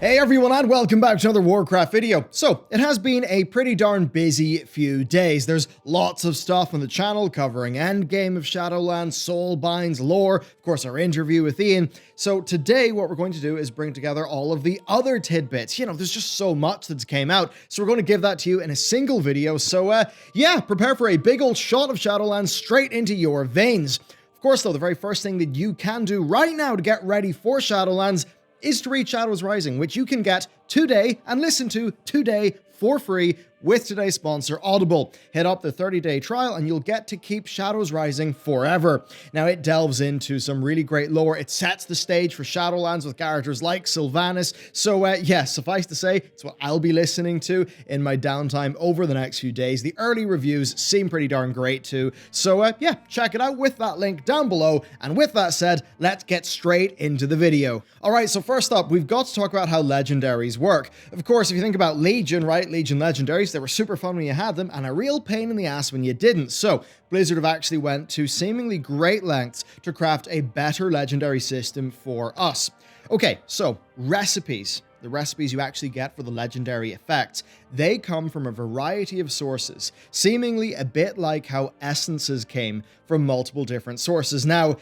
Hey everyone, and welcome back to another Warcraft video. So, it has been a pretty darn busy few days. There's lots of stuff on the channel covering endgame of Shadowlands, Soulbinds, lore, of course our interview with Ian. So today what we're going to do is bring together all of the other tidbits. You know, there's just so much that's came out, so we're going to give that to you in a single video. So yeah, prepare for a big old shot of Shadowlands straight into your veins. Of course though, the very first thing that you can do right now to get ready for Shadowlands is to read Shadows Rising, which you can get today and listen to today for free with today's sponsor, Audible. Hit up the 30-day trial and you'll get to keep Shadows Rising forever. Now, it delves into some really great lore. It sets the stage for Shadowlands with characters like Sylvanas. So, yeah, suffice to say, it's what I'll be listening to in my downtime over the next few days. The early reviews seem pretty darn great too. So, yeah, check it out with that link down below. And with that said, let's get straight into the video. All right, so first up, we've got to talk about how Legendaries work. Of course, if you think about Legion, right? Legion Legendaries, they were super fun when you had them and a real pain in the ass when you didn't. So Blizzard have actually went to seemingly great lengths to craft a better legendary system for us. Okay, so recipes. The recipes you actually get for the legendary effects, they come from a variety of sources, seemingly a bit like how essences came from multiple different sources. Now,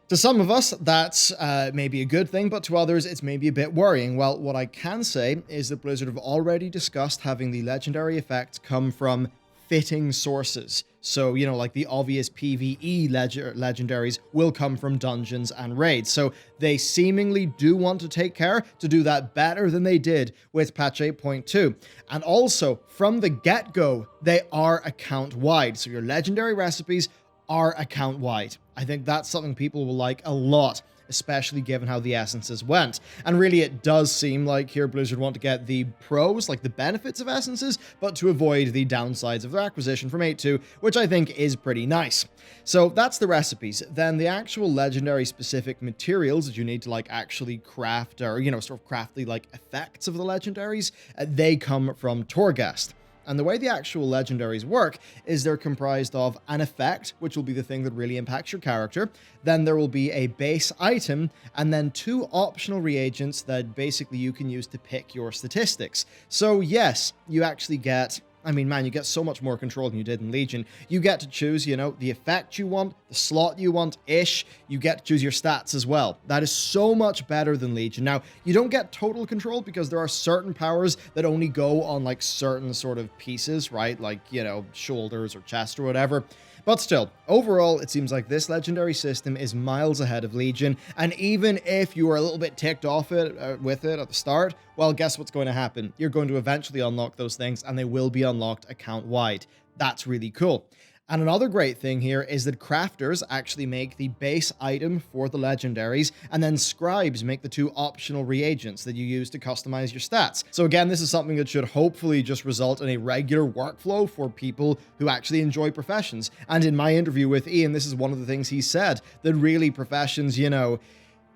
to some of us, that's maybe a good thing, but to others, it's maybe a bit worrying. Well, what I can say is that Blizzard have already discussed having the legendary effects come from fitting sources. So, you know, like the obvious PvE legendaries will come from dungeons and raids. So they seemingly do want to take care to do that better than they did with patch 8.2. And also, from the get-go, they are account-wide. So your legendary recipes are account-wide. I think that's something people will like a lot, especially given how the essences went. And really, it does seem like here Blizzard want to get the pros, like the benefits of essences, but to avoid the downsides of their acquisition from 8.2, which I think is pretty nice. So that's the recipes. Then the actual legendary specific materials that you need to like actually craft or, you know, sort of craft the like effects of the legendaries, they come from Torghast. And the way the actual legendaries work is they're comprised of an effect, which will be the thing that really impacts your character. Then there will be a base item, and then two optional reagents that basically you can use to pick your statistics. So yes, you actually get... I mean, man, you get so much more control than you did in Legion. You get to choose, you know, the effect you want, the slot you want-ish. You get to choose your stats as well. That is so much better than Legion. Now, you don't get total control because there are certain powers that only go on, like, certain sort of pieces, right? Like, you know, shoulders or chest or whatever. But still, overall, it seems like this legendary system is miles ahead of Legion, and even if you were a little bit ticked off with it at the start, well, guess what's going to happen? You're going to eventually unlock those things, and they will be unlocked account-wide. That's really cool. And another great thing here is that crafters actually make the base item for the legendaries, and then scribes make the two optional reagents that you use to customize your stats. So again, this is something that should hopefully just result in a regular workflow for people who actually enjoy professions. And in my interview with Ian, this is one of the things he said, that really professions, you know,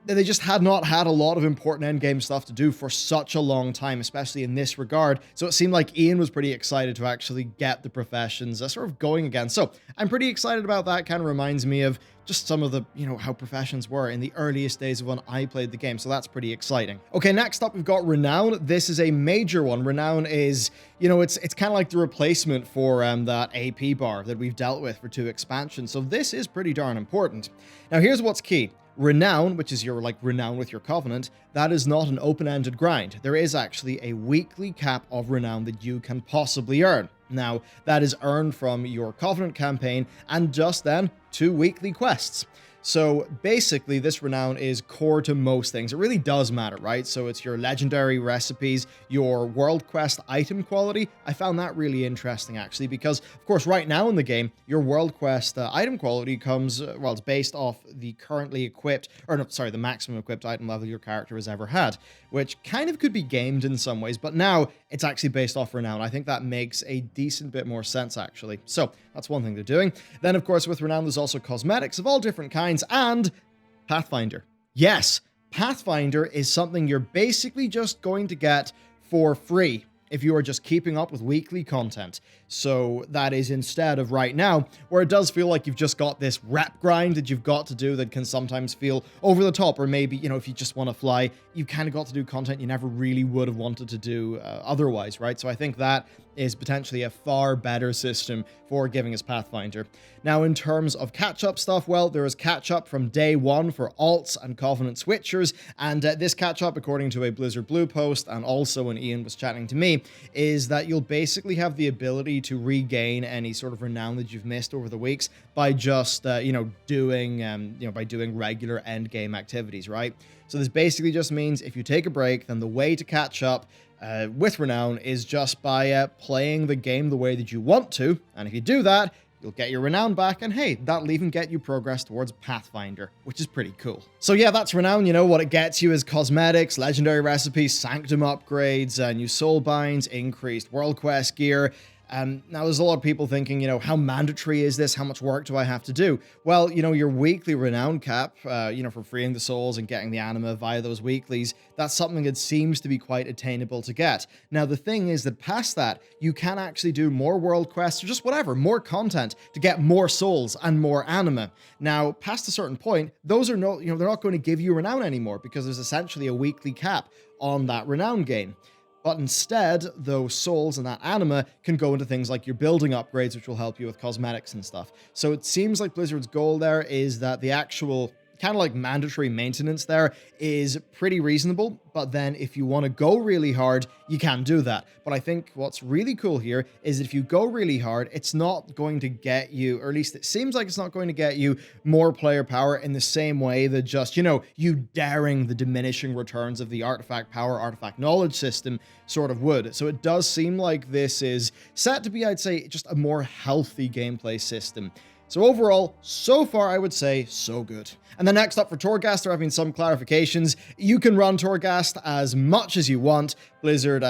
they just had not had a lot of important endgame stuff to do for such a long time, especially in this regard. So it seemed like Ian was pretty excited to actually get the professions sort of going again. So I'm pretty excited about that. Kind of reminds me of just some of the, you know, how professions were in the earliest days of when I played the game. So that's pretty exciting. Okay, next up, we've got Renown. This is a major one. Renown is, you know, it's kind of like the replacement for that AP bar that we've dealt with for 2 expansions. So this is pretty darn important. Now, here's what's key. Renown, which is your like renown with your covenant, that is not an open-ended grind. There is actually a weekly cap of renown that you can possibly earn. Now, that is earned from your covenant campaign and just then 2 weekly quests. So basically, this renown is core to most things. It really does matter, right? So it's your legendary recipes, your world quest item quality. I found that really interesting, actually, because, of course, right now in the game, your world quest item quality comes, well, it's based off the currently equipped, or no, sorry, the maximum equipped item level your character has ever had, which kind of could be gamed in some ways, but now it's actually based off renown. I think that makes a decent bit more sense, actually. So that's one thing they're doing. Then, of course, with renown, there's also cosmetics of all different kinds, and Pathfinder. Yes, Pathfinder is something you're basically just going to get for free if you are just keeping up with weekly content. So that is instead of right now, where it does feel like you've just got this rep grind that you've got to do that can sometimes feel over the top, or maybe, you know, if you just want to fly, you kind of got to do content you never really would have wanted to do otherwise, right? So I think that is potentially a far better system for giving us Pathfinder. Now, in terms of catch-up stuff, well, there is catch-up from day one for alts and Covenant switchers, and this catch-up, according to a Blizzard Blue post, and also when Ian was chatting to me, is that you'll basically have the ability to regain any sort of renown that you've missed over the weeks by just, by doing regular end game activities, right? So this basically just means if you take a break, then the way to catch up with Renown is just by playing the game the way that you want to, and if you do that, you'll get your Renown back, and hey, that'll even get you progress towards Pathfinder, which is pretty cool. So yeah, that's Renown. You know, what it gets you is cosmetics, legendary recipes, sanctum upgrades, new soulbinds, increased world quest gear. Now, there's a lot of people thinking, you know, how mandatory is this? How much work do I have to do? Well, you know, your weekly Renown cap, for freeing the souls and getting the anima via those weeklies, that's something that seems to be quite attainable to get. Now, the thing is that past that, you can actually do more world quests or just whatever, more content to get more souls and more anima. Now, past a certain point, those are no, they're not going to give you Renown anymore because there's essentially a weekly cap on that Renown gain. But instead, those souls and that anima can go into things like your building upgrades, which will help you with cosmetics and stuff. So it seems like Blizzard's goal there is that the actual kind of like mandatory maintenance there is pretty reasonable, but then if you want to go really hard, you can do that. But I think what's really cool here is that if you go really hard, it's not going to get you, or at least it seems like it's not going to get you more player power in the same way that just, you daring the diminishing returns of the artifact power, artifact knowledge system sort of would. So it does seem like this is set to be, I'd say, just a more healthy gameplay system. So overall, so far, I would say, so good. And then next up for Torghast, there have been some clarifications. You can run Torghast as much as you want. Blizzard,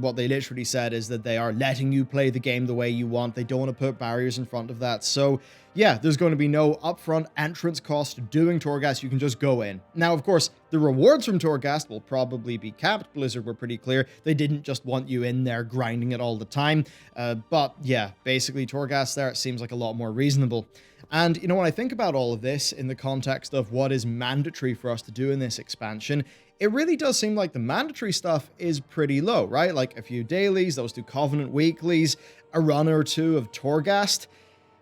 what they literally said is that they are letting you play the game the way you want. They don't want to put barriers in front of that. So yeah, there's going to be no upfront entrance cost to doing Torghast. You can just go in. Now, of course, the rewards from Torghast will probably be capped. Blizzard were pretty clear. They didn't just want you in there grinding it all the time. But yeah, basically Torghast there, it seems like a lot more reasonable. And, when I think about all of this in the context of what is mandatory for us to do in this expansion, it really does seem like the mandatory stuff is pretty low, right? Like a few dailies, those 2 Covenant weeklies, a run or 2 of Torghast.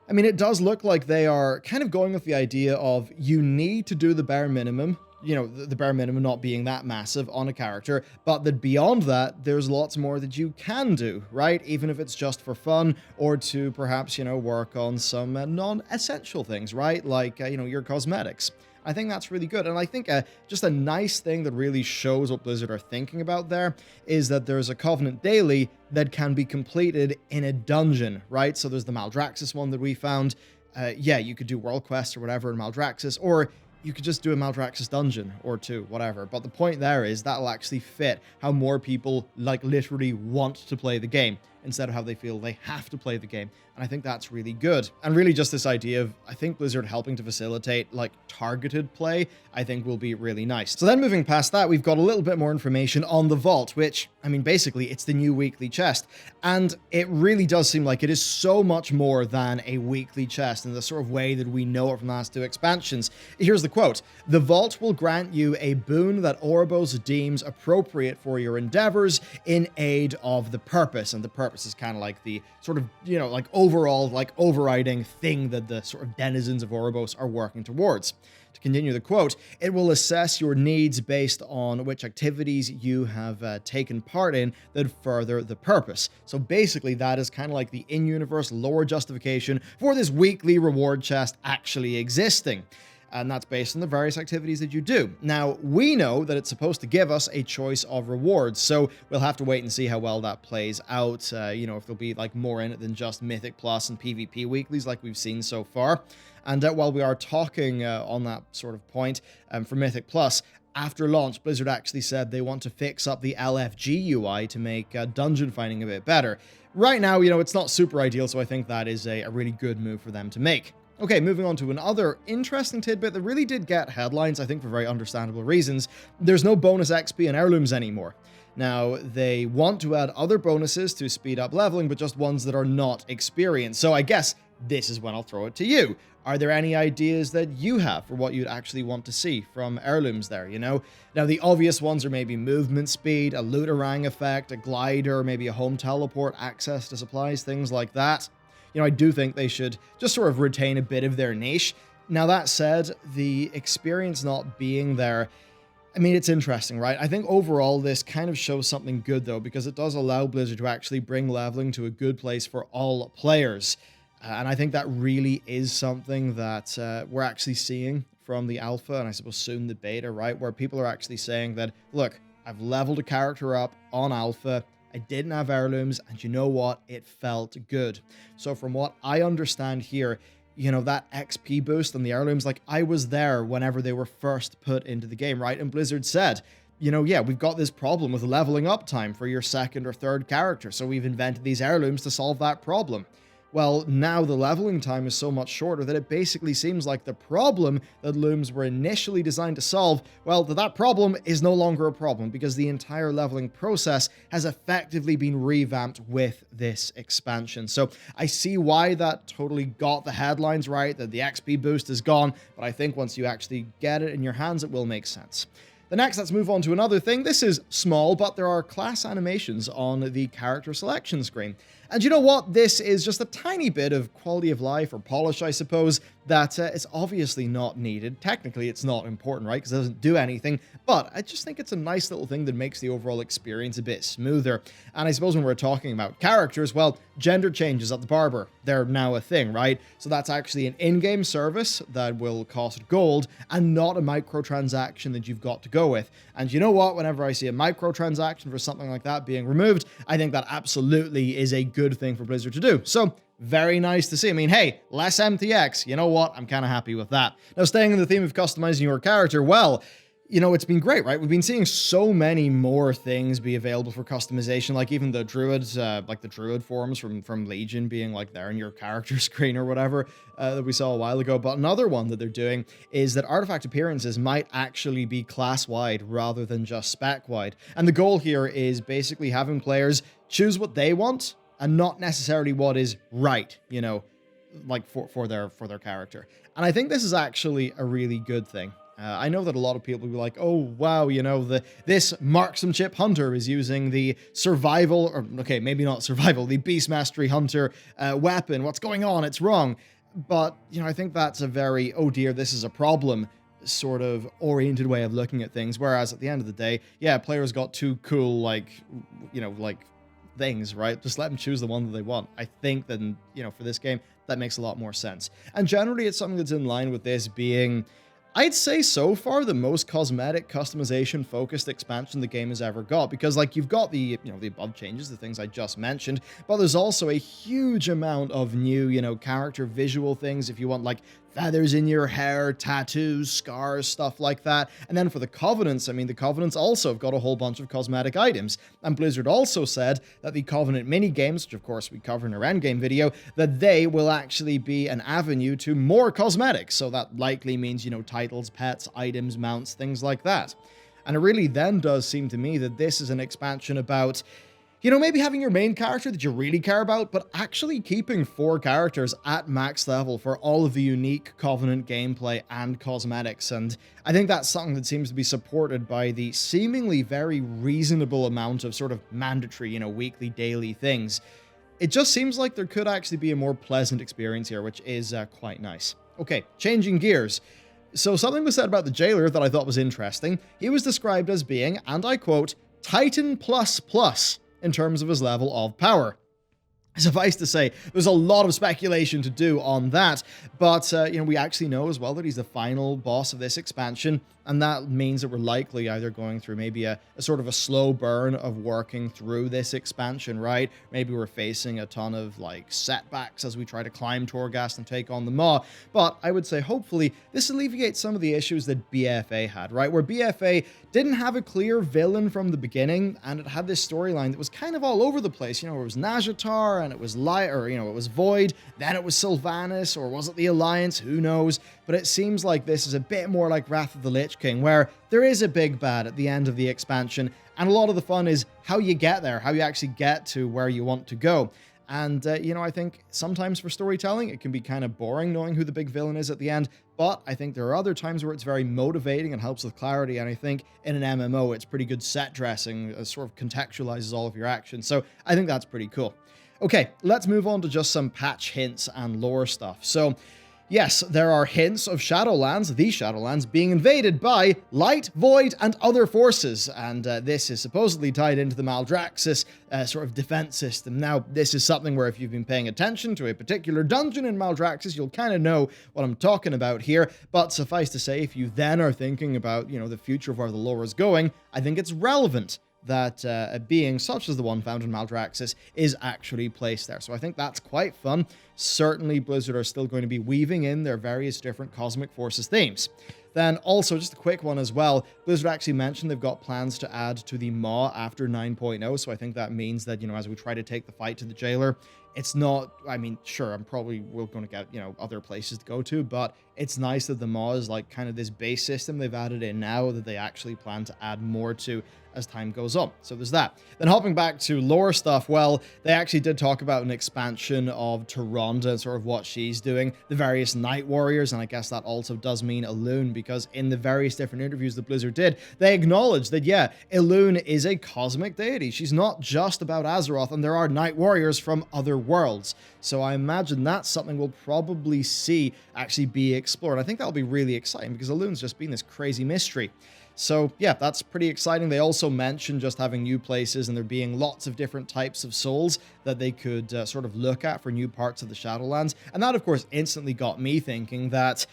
I mean, it does look like they are kind of going with the idea of you need to do the bare minimum, the bare minimum not being that massive on a character, but that beyond that, there's lots more that you can do, right? Even if it's just for fun or to perhaps, work on some non-essential things, right? Like, your cosmetics. I think that's really good. And I think just a nice thing that really shows what Blizzard are thinking about there is that there's a Covenant daily that can be completed in a dungeon, right? So there's the Maldraxxus one that we found. You could do world quests or whatever in Maldraxxus, or you could just do a Maldraxxus dungeon or 2, whatever. But the point there is that'll actually fit how more people literally want to play the game instead of how they feel they have to play the game. And I think that's really good. And really just this idea of, I think Blizzard helping to facilitate targeted play, I think will be really nice. So then moving past that, we've got a little bit more information on the Vault, which, basically it's the new weekly chest. And it really does seem like it is so much more than a weekly chest in the sort of way that we know it from the last 2 expansions. Here's the quote: "The Vault will grant you a boon that Oribos deems appropriate for your endeavors in aid of the purpose." And the purpose is kind of like the sort of, overall, overriding thing that the sort of denizens of Oribos are working towards. To continue the quote, "It will assess your needs based on which activities you have taken part in that further the purpose." So basically, that is kind of like the in-universe lore justification for this weekly reward chest actually existing. And that's based on the various activities that you do. Now, we know that it's supposed to give us a choice of rewards, so we'll have to wait and see how well that plays out, if there'll be more in it than just Mythic Plus and PvP weeklies like we've seen so far. And while we are talking on that sort of point, for Mythic Plus, after launch, Blizzard actually said they want to fix up the LFG UI to make dungeon finding a bit better. Right now, it's not super ideal, so I think that is a really good move for them to make. Okay, moving on to another interesting tidbit that really did get headlines, I think for very understandable reasons. There's no bonus XP and heirlooms anymore. Now, they want to add other bonuses to speed up leveling, but just ones that are not experience. So I guess this is when I'll throw it to you. Are there any ideas that you have for what you'd actually want to see from heirlooms there, you know? Now, the obvious ones are maybe movement speed, a looterang effect, a glider, maybe a home teleport, access to supplies, things like that. You know, I do think they should just sort of retain a bit of their niche. Now, that said, the experience not being there, I mean, it's interesting, right? I think overall this kind of shows something good, though, because it does allow Blizzard to actually bring leveling to a good place for all players. And I think that really is something that we're actually seeing from the alpha, and I suppose soon the beta, right? Where people are actually saying that, look, I've leveled a character up on alpha, I didn't have heirlooms, and you know what? It felt good. So from what I understand here, you know, that XP boost and the heirlooms, like, I was there whenever they were first put into the game, right? And Blizzard said, you know, yeah, we've got this problem with leveling up time for your second or third character, so we've invented these heirlooms to solve that problem. Well, now the leveling time is so much shorter that it basically seems like the problem that looms were initially designed to solve, well, that problem is no longer a problem because the entire leveling process has effectively been revamped with this expansion. So I see why that totally got the headlines right, that the XP boost is gone, but I think once you actually get it in your hands, it will make sense. The next, let's move on to another thing. This is small, but there are class animations on the character selection screen. And you know what? This is just a tiny bit of quality of life or polish, I suppose, that is obviously not needed. Technically, it's not important, right? Because it doesn't do anything. But I just think it's a nice little thing that makes the overall experience a bit smoother. And I suppose when we're talking about characters, well, gender changes at the barber. They're now a thing, right? So that's actually an in-game service that will cost gold and not a microtransaction that you've got to go with. And you know what? Whenever I see a microtransaction for something like that being removed, I think that absolutely is a good thing for Blizzard to do. So very nice to see. I mean, hey, less MTX. You know what? I'm kind of happy with that. Now, staying in the theme of customizing your character, well, you know, it's been great, right? We've been seeing so many more things be available for customization, like even the druids, like the druid forms from Legion being like there in your character screen or whatever that we saw a while ago. But another one that they're doing is that artifact appearances might actually be class-wide rather than just spec-wide. And the goal here is basically having players choose what they want and not necessarily what is right, you know, like for their character. And I think this is actually a really good thing. I know that a lot of people will be like, oh, wow, you know, this marksmanship hunter is using the survival, or okay, maybe not survival, the beast mastery hunter weapon. What's going on? It's wrong. But, you know, I think that's a very, oh dear, this is a problem sort of oriented way of looking at things. Whereas at the end of the day, yeah, players got two cool, like, you know, like things, right? Just let them choose the one that they want. I think that, you know, for this game, that makes a lot more sense. And generally, it's something that's in line with this being, I'd say so far, the most cosmetic, customization-focused expansion the game has ever got. Because, like, you've got the, you know, the above changes, the things I just mentioned, but there's also a huge amount of new, you know, character visual things. If you want, like, feathers in your hair, tattoos, scars, stuff like that. And then for the Covenants, I mean, the Covenants also have got a whole bunch of cosmetic items. And Blizzard also said that the Covenant mini-games, which of course we cover in our endgame video, that they will actually be an avenue to more cosmetics. So that likely means, you know, titles, pets, items, mounts, things like that. And it really then does seem to me that this is an expansion about, you know, maybe having your main character that you really care about, but actually keeping 4 characters at max level for all of the unique Covenant gameplay and cosmetics. And I think that's something that seems to be supported by the seemingly very reasonable amount of sort of mandatory, you know, weekly, daily things. It just seems like there could actually be a more pleasant experience here, which is quite nice. Okay, changing gears. So something was said about the Jailer that I thought was interesting. He was described as being, and I quote, Titan++. In terms of his level of power. Suffice to say, there's a lot of speculation to do on that, but you know, we actually know as well that he's the final boss of this expansion, and that means that we're likely either going through maybe a sort of a slow burn of working through this expansion, right? Maybe we're facing a ton of like setbacks as we try to climb Torghast and take on the Maw, but I would say hopefully this alleviates some of the issues that BFA had, right? Where BFA didn't have a clear villain from the beginning, and it had this storyline that was kind of all over the place, you know, it was Nazjatar and it was light, or, it was Void, then it was Sylvanas, or was it the Alliance? Who knows? But it seems like this is a bit more like Wrath of the Lich King, where there is a big bad at the end of the expansion, and a lot of the fun is how you get there, how you actually get to where you want to go. And, I think sometimes for storytelling, it can be kind of boring knowing who the big villain is at the end, but I think there are other times where it's very motivating and helps with clarity, and I think in an MMO, it's pretty good set dressing, it sort of contextualizes all of your actions, so I think that's pretty cool. Okay, let's move on to just some patch hints and lore stuff. So, yes, there are hints of Shadowlands, the Shadowlands, being invaded by light, void, and other forces, and this is supposedly tied into the Maldraxxus sort of defense system. Now, this is something where if you've been paying attention to a particular dungeon in Maldraxxus, you'll kind of know what I'm talking about here, but suffice to say, if you then are thinking about, the future of where the lore is going, I think it's relevant that a being such as the one found in Maldraxxus is actually placed there. So I think that's quite fun. Certainly Blizzard are still going to be weaving in their various different Cosmic Forces themes. Then also, just a quick one as well, Blizzard actually mentioned they've got plans to add to the Maw after 9.0, so I think that means that, as we try to take the fight to the Jailer, it's not, sure, I'm probably going to get, other places to go to, but it's nice that the Maw is like kind of this base system they've added in now that they actually plan to add more to as time goes on. So there's that. Then hopping back to lore stuff, well, they actually did talk about an expansion of Tyrande and sort of what she's doing, the various Night Warriors, and I guess that also does mean Elune, because in the various different interviews that Blizzard did, they acknowledged that, yeah, Elune is a cosmic deity. She's not just about Azeroth, and there are Night Warriors from other worlds. So I imagine that's something we'll probably see actually be explored. I think that'll be really exciting, because Elune's just been this crazy mystery. So yeah, that's pretty exciting. They also mentioned just having new places and there being lots of different types of souls that they could sort of look at for new parts of the Shadowlands. And that, of course, instantly got me thinking that,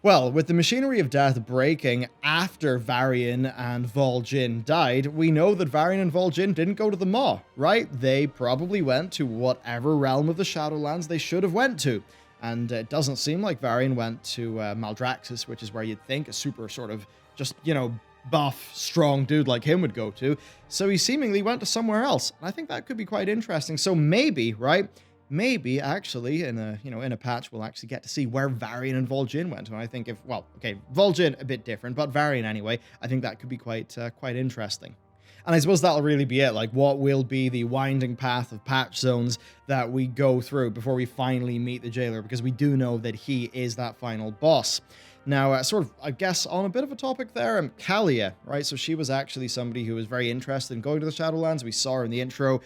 well, with the Machinery of Death breaking after Varian and Vol'jin died, we know that Varian and Vol'jin didn't go to the Maw, right? They probably went to whatever realm of the Shadowlands they should have went to. And it doesn't seem like Varian went to Maldraxxus, which is where you'd think a super sort of just, buff, strong dude like him would go to. So he seemingly went to somewhere else. And I think that could be quite interesting. So maybe, right? Maybe actually in a patch we'll actually get to see where Varian and Vol'jin went. And I think Vol'jin a bit different, but Varian anyway, I think that could be quite interesting. And I suppose that'll really be it, like what will be the winding path of patch zones that we go through before we finally meet the Jailer, because we do know that he is that final boss. Now, sort of, I guess, on a bit of a topic there, Kalia, right? So she was actually somebody who was very interested in going to the Shadowlands. We saw her in the intro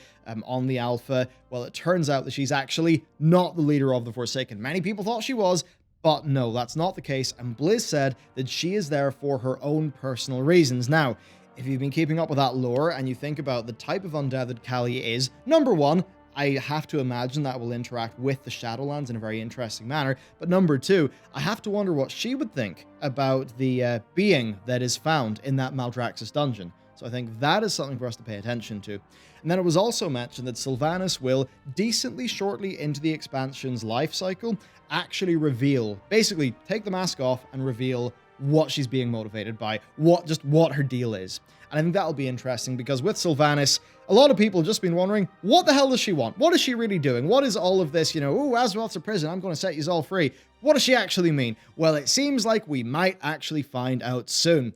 on the alpha. Well, it turns out that she's actually not the leader of the Forsaken. Many people thought she was, but no, that's not the case. And Blizz said that she is there for her own personal reasons. Now, if you've been keeping up with that lore and you think about the type of undead that Kalia is, number one, I have to imagine that will interact with the Shadowlands in a very interesting manner. But number two, I have to wonder what she would think about the being that is found in that Maldraxxus dungeon. So I think that is something for us to pay attention to. And then it was also mentioned that Sylvanas will, decently shortly into the expansion's life cycle, actually reveal, basically take the mask off and reveal what she's being motivated by, what her deal is. And I think that'll be interesting, because with Sylvanas, a lot of people have just been wondering, what the hell does she want? What is she really doing? What is all of this, oh, Azeroth's a prison, I'm going to set you all free. What does she actually mean? Well, it seems like we might actually find out soon.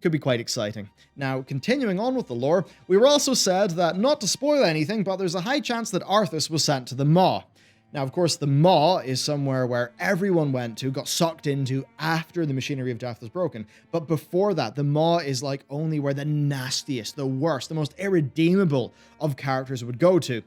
Could be quite exciting. Now, continuing on with the lore, we were also said that, not to spoil anything, but there's a high chance that Arthas was sent to the Maw. Now, of course, the Maw is somewhere where everyone went to, got sucked into after the Machinery of Death was broken. But before that, the Maw is like only where the nastiest, the worst, the most irredeemable of characters would go to.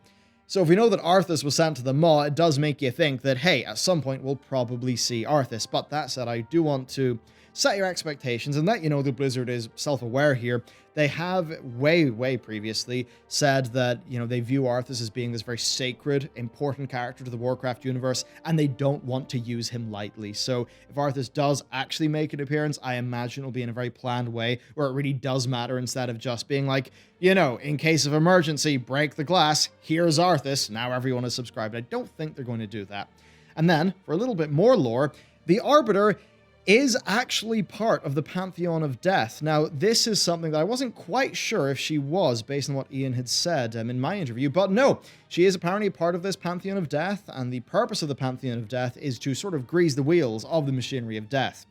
So if we know that Arthas was sent to the Maw, it does make you think that, hey, at some point we'll probably see Arthas. But that said, I do want to set your expectations and let you know that Blizzard is self-aware here. They have way previously said that, they view Arthas as being this very sacred, important character to the Warcraft universe, and they don't want to use him lightly. So if Arthas does actually make an appearance, I imagine it'll be in a very planned way, where it really does matter, instead of just being like, in case of emergency, break the glass, here's Arthas, now everyone is subscribed. I don't think they're going to do that. And then, for a little bit more lore, the Arbiter is actually part of the Pantheon of Death. Now, this is something that I wasn't quite sure if she was, based on what Ian had said in my interview, but no, she is apparently part of this Pantheon of Death, and the purpose of the Pantheon of Death is to sort of grease the wheels of the machinery of death.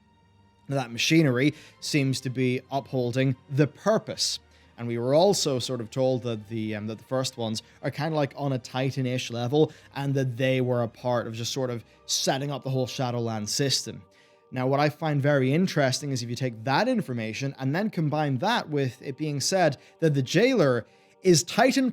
Now, that machinery seems to be upholding the purpose. And we were also sort of told that the first ones are kind of like on a Titan-ish level, and that they were a part of just sort of setting up the whole Shadowlands system. Now, what I find very interesting is if you take that information and then combine that with it being said that the Jailer is Titan++.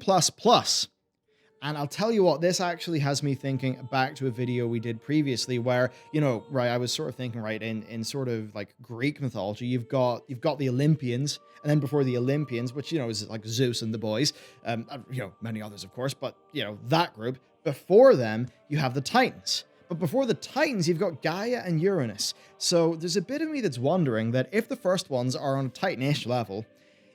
And I'll tell you what, this actually has me thinking back to a video we did previously where, you know, right, I was sort of thinking, right, in sort of like Greek mythology, you've got the Olympians, and then before the Olympians, which, you know, is like Zeus and the boys, you know, many others, of course, but, you know, that group, before them, you have the Titans. But before the Titans, you've got Gaia and Uranus. So there's a bit of me that's wondering that if the first ones are on a Titan-ish level,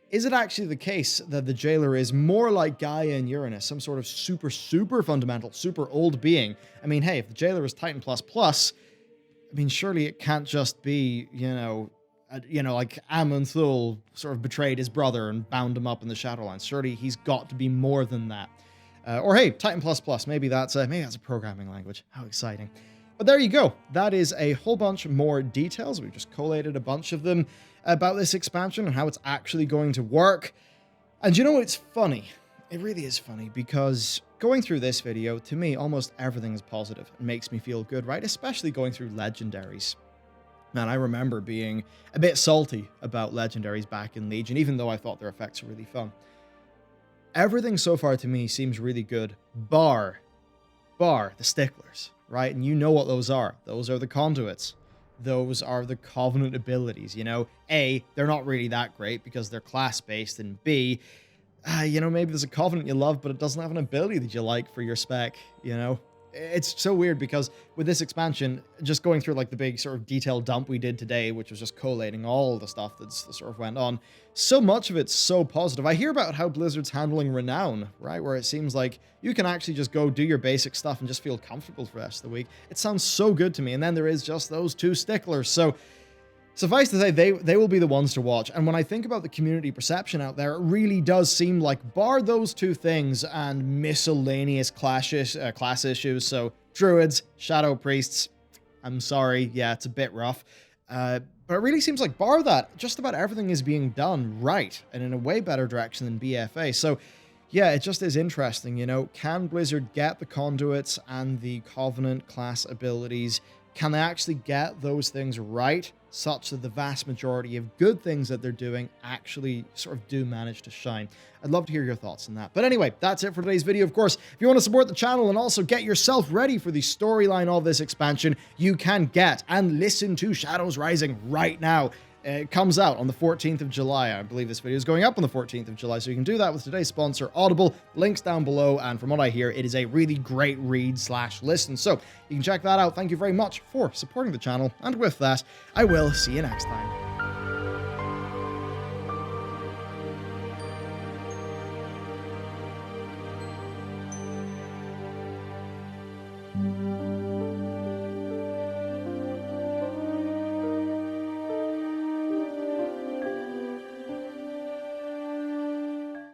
is it actually the case that the Jailer is more like Gaia and Uranus, some sort of super, super fundamental, super old being? I mean, hey, if the Jailer is Titan++, I mean, surely it can't just be, you know, like Amun-Thul sort of betrayed his brother and bound him up in the Shadowlands. Surely he's got to be more than that. Or hey, Titan++, maybe that's a programming language. How exciting. But there you go. That is a whole bunch more details. We've just collated a bunch of them about this expansion and how it's actually going to work. And you know what? It's funny. It really is funny because going through this video, to me, almost everything is positive. It makes me feel good, right? Especially going through Legendaries. Man, I remember being a bit salty about Legendaries back in Legion, even though I thought their effects were really fun. Everything so far to me seems really good, bar the sticklers, right? And you know what those are. Those are the conduits. Those are the Covenant abilities, you know? A, they're not really that great because they're class-based, and B, you know, maybe there's a Covenant you love, but it doesn't have an ability that you like for your spec, you know? It's so weird because with this expansion, just going through like the big sort of detailed dump we did today, which was just collating all the stuff that sort of went on, so much of it's so positive. I hear about how Blizzard's handling Renown, right? Where it seems like you can actually just go do your basic stuff and just feel comfortable for the rest of the week. It sounds so good to me. And then there is just those two sticklers. So suffice to say, they will be the ones to watch. And when I think about the community perception out there, it really does seem like, bar those two things and miscellaneous class issues, so druids, shadow priests, I'm sorry, yeah, it's a bit rough. But it really seems like, bar that, just about everything is being done right and in a way better direction than BFA. So yeah, it just is interesting, you know, can Blizzard get the conduits and the Covenant class abilities? Can they actually get those things right, such that the vast majority of good things that they're doing actually sort of do manage to shine? I'd love to hear your thoughts on that. But anyway, that's it for today's video. Of course, if you want to support the channel and also get yourself ready for the storyline of this expansion, you can get and listen to Shadows Rising right now. It comes out on the 14th of July. I believe this video is going up on the 14th of July, so you can do that with today's sponsor, Audible. Links down below, and from what I hear, it is a really great read/listen. So you can check that out. Thank you very much for supporting the channel, and with that, I will see you next time.